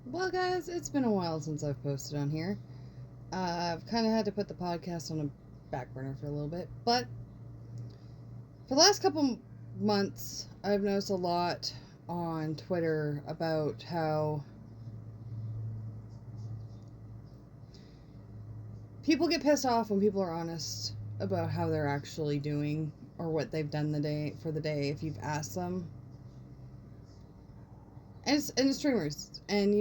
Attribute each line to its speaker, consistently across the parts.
Speaker 1: Well, guys, it's been a while since I've posted on here. I've kind of had to put the podcast on a back burner for a little bit, but for the last couple months, I've noticed a lot on Twitter about how people get pissed off when people are honest about how they're actually doing or what they've done the day if you've asked them. And it's streamers. And,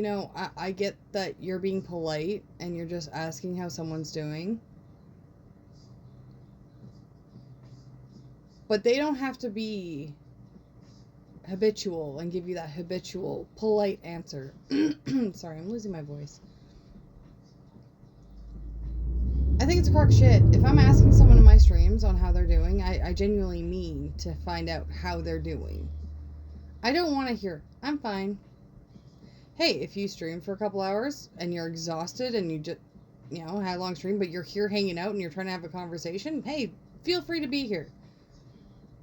Speaker 1: I get that you're being polite and you're just asking how someone's doing. But they don't have to be habitual and give you that habitual, polite answer. Sorry, I'm losing my voice. I think it's crock shit. If I'm asking someone in my streams on how they're doing, I genuinely mean to find out how they're doing. I don't want to hear, I'm fine. Hey, if you stream for a couple hours and you're exhausted and you just, had a long stream, but you're here hanging out and you're trying to have a conversation, hey, feel free to be here.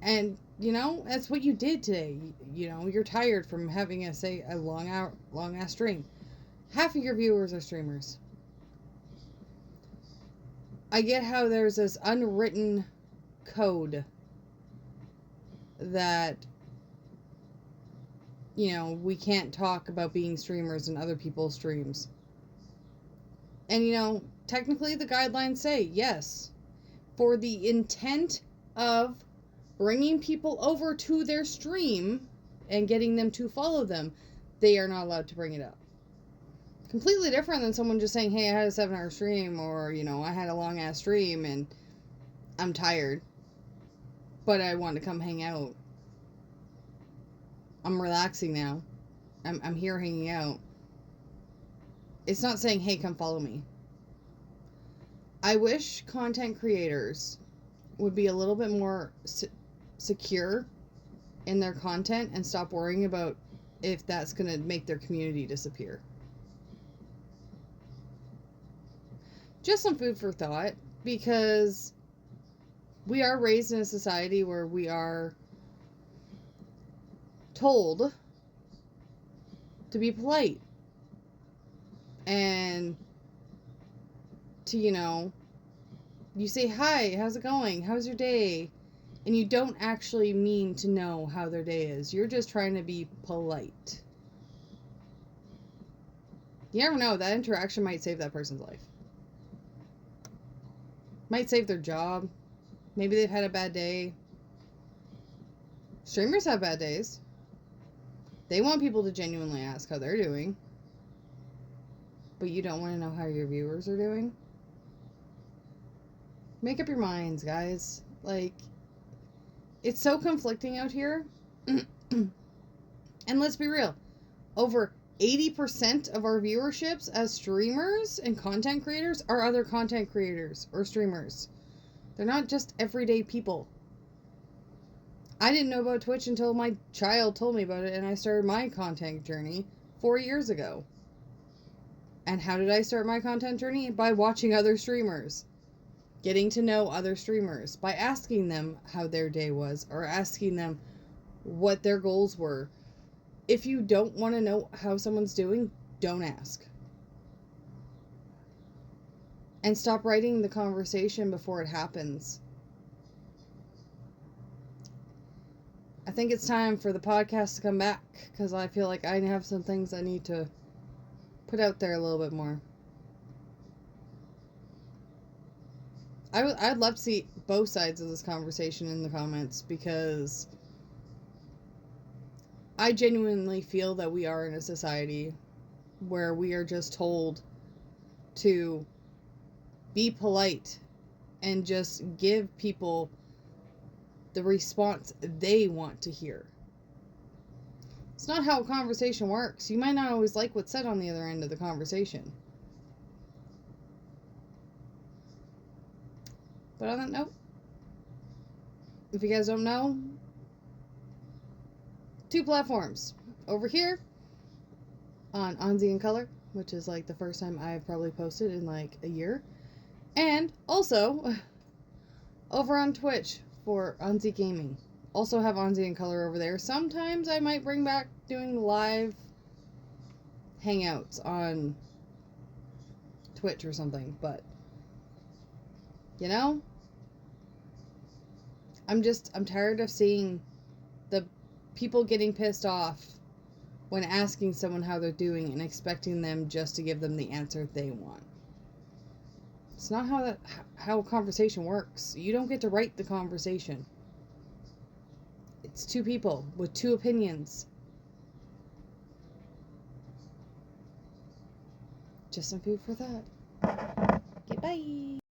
Speaker 1: And, that's what you did today. You're tired from having a long ass stream. Half of your viewers are streamers. I get how there's this unwritten code that, we can't talk about being streamers in other people's streams. And, technically the guidelines say, yes, for the intent of bringing people over to their stream and getting them to follow them, they are not allowed to bring it up. Completely different than someone just saying, hey, I had a 7-hour stream, or, I had a long ass stream and I'm tired, but I want to come hang out. I'm relaxing now. I'm here hanging out. It's not saying, hey, come follow me. I wish content creators would be a little bit more secure in their content and stop worrying about if that's going to make their community disappear. Just some food for thought, because we are raised in a society where we are told to be polite and to, you say, hi, how's it going? How's your day? And you don't actually mean to know how their day is. You're just trying to be polite. You never know, that interaction might save that person's life. Might save their job. Maybe they've had a bad day. Streamers have bad days. They want people to genuinely ask how they're doing. But you don't want to know how your viewers are doing? Make up your minds, guys. It's so conflicting out here. And let's be real. Over 80% of our viewerships as streamers and content creators are other content creators or streamers. They're not just everyday people. I didn't know about Twitch until my child told me about it, and I started my content journey 4 years ago. And how did I start my content journey? By watching other streamers. Getting to know other streamers. By asking them how their day was, or asking them what their goals were. If you don't want to know how someone's doing, don't ask. And stop writing the conversation before it happens. I think it's time for the podcast to come back, because I feel like I have some things I need to put out there a little bit more. I'd love to see both sides of this conversation in the comments, because I genuinely feel that we are in a society where we are just told to be polite and just give people the response they want to hear. It's not how a conversation works. You might not always like what's said on the other end of the conversation. But on that note, if you guys don't know, 2 platforms. Over here on Onzi in Color, which is the first time I've probably posted in a year. And also over on Twitch for Onzi Gaming. Also have Onzi in Color over there. Sometimes I might bring back doing live hangouts on Twitch or something, but you know, I'm tired of seeing the people getting pissed off when asking someone how they're doing and expecting them just to give them the answer they want. It's not how a conversation works. You don't get to write the conversation. It's two people with two opinions. Just some food for thought. Okay, bye.